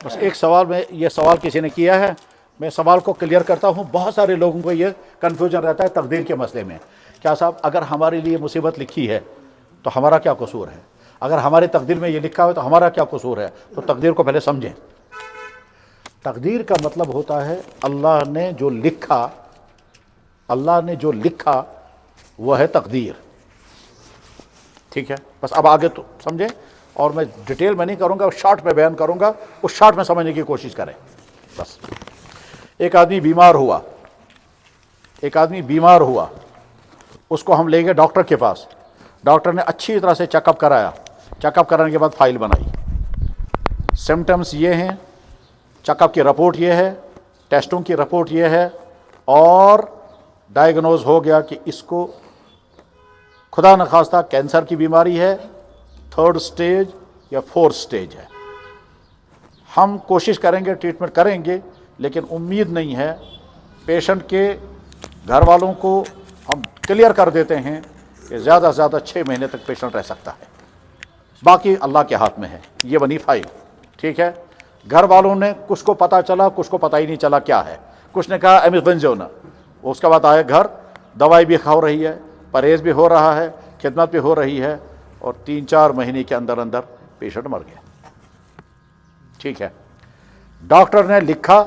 بس ایک سوال میں یہ سوال کسی نے کیا ہے، میں سوال کو کلیئر کرتا ہوں. بہت سارے لوگوں کو یہ کنفیوژن رہتا ہے تقدیر کے مسئلے میں. کیا صاحب اگر ہمارے لیے مصیبت لکھی ہے تو ہمارا کیا قصور ہے؟ اگر ہماری تقدیر میں یہ لکھا ہو تو ہمارا کیا قصور ہے؟ تو تقدیر کو پہلے سمجھیں. تقدیر کا مطلب ہوتا ہے اللہ نے جو لکھا، اللہ نے جو لکھا وہ ہے تقدیر. ٹھیک ہے، بس اب آگے تو سمجھیں، اور میں ڈیٹیل میں نہیں کروں گا، شارٹ میں بیان کروں گا، اس شارٹ میں سمجھنے کی کوشش کریں. بس ایک آدمی بیمار ہوا، ایک آدمی بیمار ہوا، اس کو ہم لے گئے ڈاکٹر کے پاس. ڈاکٹر نے اچھی طرح سے چیک اپ کرایا، چیک اپ کرانے کے بعد فائل بنائی. سمٹمز یہ ہیں، چیک اپ کی رپورٹ یہ ہے، ٹیسٹوں کی رپورٹ یہ ہے، اور ڈائیگنوز ہو گیا کہ اس کو خدا نخواستہ کینسر کی بیماری ہے، 3rd سٹیج یا 4th سٹیج ہے. ہم کوشش کریں گے، ٹریٹمنٹ کریں گے، لیکن امید نہیں ہے. پیشنٹ کے گھر والوں کو ہم کلیئر کر دیتے ہیں کہ زیادہ سے زیادہ 6 مہینے تک پیشنٹ رہ سکتا ہے، باقی اللہ کے ہاتھ میں ہے. یہ بنی فائل. ٹھیک ہے، گھر والوں نے کچھ کو پتہ چلا، کچھ کو پتہ ہی نہیں چلا کیا ہے. کچھ نے کہا ایمسبنزونا، اس کے بعد آئے گھر، دوائی بھی کھا رہی ہے، پرہیز بھی ہو رہا ہے، خدمت بھی ہو رہی ہے، اور 3-4 مہینے کے اندر اندر پیشنٹ مر گیا. ٹھیک ہے، ڈاکٹر نے لکھا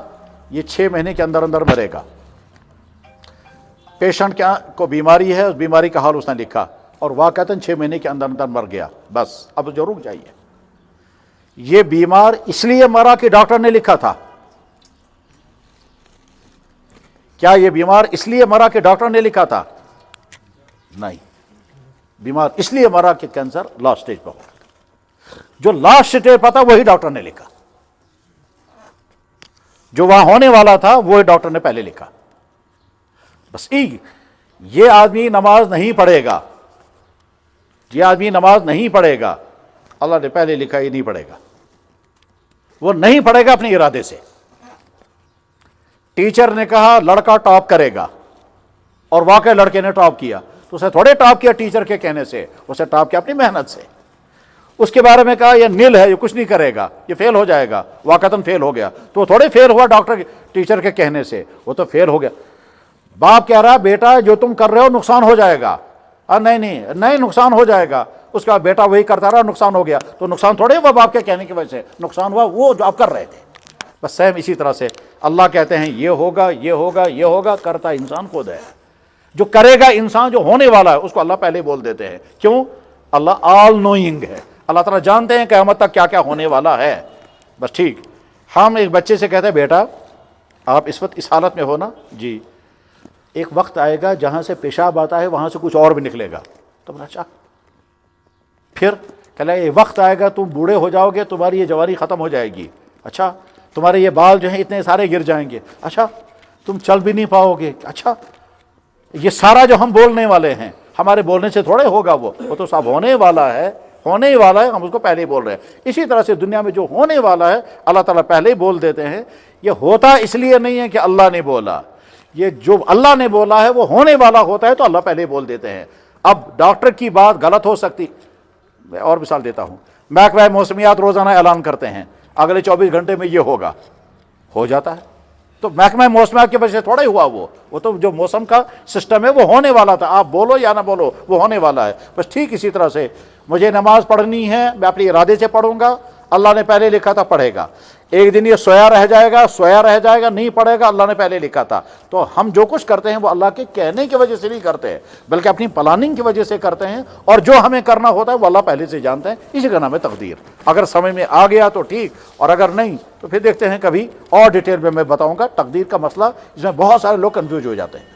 یہ 6 مہینے کے اندر اندر مرے گا. پیشنٹ کیا کو بیماری ہے، اس بیماری کا حال اس نے لکھا، اور واقعتاً 6 مہینے کے اندر اندر مر گیا. بس اب جو رک جائیے، یہ بیمار اس لیے مرا کہ ڈاکٹر نے لکھا تھا؟ کیا یہ بیمار اس لیے مرا کہ ڈاکٹر نے لکھا تھا؟ نہیں، بیمار اس لیے مرا کہ کینسر لاسٹ سٹیج پہ ہو. جو لاسٹ سٹیج پہ تھا وہی ڈاکٹر نے لکھا، جو وہاں ہونے والا تھا وہی ڈاکٹر نے پہلے لکھا. بس یہ آدمی نماز نہیں پڑھے گا، یہ آدمی نماز نہیں پڑھے گا، اللہ نے پہلے لکھا یہ نہیں پڑھے گا. وہ نہیں پڑھے گا اپنے ارادے سے. ٹیچر نے کہا لڑکا ٹاپ کرے گا، اور واقعی لڑکے نے ٹاپ کیا، تو اسے تھوڑے ٹاپ کیا ٹیچر کے کہنے سے، اسے ٹاپ کیا اپنی محنت سے. اس کے بارے میں کہا یہ نیل ہے، یہ کچھ نہیں کرے گا، یہ فیل ہو جائے گا، واقعتاً فیل ہو گیا. تو وہ تھوڑے فیل ہوا ڈاکٹر ٹیچر کے کہنے سے، وہ تو فیل ہو گیا. باپ کہہ رہا بیٹا جو تم کر رہے ہو نقصان ہو جائے گا. نہیں نقصان ہو جائے گا. اس کا بیٹا وہی کرتا رہا، نقصان ہو گیا. تو نقصان تھوڑے ہوا باپ کے کہنے کی وجہ سے، نقصان ہوا وہ جو آپ کر رہے تھے. بس سیم اسی طرح سے اللہ کہتے ہیں یہ ہوگا، یہ ہوگا، یہ ہوگا، کرتا انسان خود ہے. جو کرے گا انسان، جو ہونے والا ہے، اس کو اللہ پہلے بول دیتے ہیں. کیوں؟ اللہ آل نوئنگ ہے. اللہ تعالیٰ جانتے ہیں قیامت تک کیا کیا ہونے والا ہے. بس ٹھیک، ہم ایک بچے سے کہتے ہیں بیٹا آپ اس وقت اس حالت میں ہو نا؟ جی. ایک وقت آئے گا جہاں سے پیشاب آتا ہے وہاں سے کچھ اور بھی نکلے گا. تو اچھا، پھر کہلا یہ وقت آئے گا تم بوڑھے ہو جاؤ گے، تمہاری یہ جوانی ختم ہو جائے گی. اچھا، تمہارے یہ بال جو ہیں اتنے سارے گر جائیں گے. اچھا، تم چل بھی نہیں پاؤ گے. اچھا، یہ سارا جو ہم بولنے والے ہیں، ہمارے بولنے سے تھوڑے ہوگا، وہ تو سب ہونے والا ہے، ہونے ہی والا ہے. ہم اس کو پہلے ہی بول رہے ہیں. اسی طرح سے دنیا میں جو ہونے والا ہے اللہ تعالیٰ پہلے ہی بول دیتے ہیں. یہ ہوتا اس لیے نہیں ہے کہ اللہ نے بولا، یہ جو اللہ نے بولا ہے وہ ہونے والا ہوتا ہے، تو اللہ پہلے ہی بول دیتے ہیں. اب ڈاکٹر کی بات غلط ہو سکتی. میں اور مثال دیتا ہوں، محکمہ موسمیات روزانہ اعلان کرتے ہیں اگلے 24 گھنٹے میں یہ ہوگا، ہو جاتا ہے. تو محکمہ موسمیات کی وجہ سے تھوڑا ہی ہوا، وہ تو جو موسم کا سسٹم ہے وہ ہونے والا تھا. آپ بولو یا نہ بولو وہ ہونے والا ہے. بس ٹھیک اسی طرح سے مجھے نماز پڑھنی ہے، میں اپنے ارادے سے پڑھوں گا، اللہ نے پہلے لکھا تھا پڑھے گا. ایک دن یہ سویا رہ جائے گا، نہیں پڑھے گا، اللہ نے پہلے لکھا تھا. تو ہم جو کچھ کرتے ہیں وہ اللہ کے کہنے کی وجہ سے نہیں کرتے ہیں، بلکہ اپنی پلاننگ کی وجہ سے کرتے ہیں. اور جو ہمیں کرنا ہوتا ہے وہ اللہ پہلے سے جانتے ہیں. اسی کا نام ہے تقدیر. اگر سمجھ میں آ گیا تو ٹھیک، اور اگر نہیں تو پھر دیکھتے ہیں کبھی اور ڈیٹیل میں بتاؤں گا تقدیر کا مسئلہ. اس میں بہت سارے لوگ کنفیوز ہو جاتے ہیں.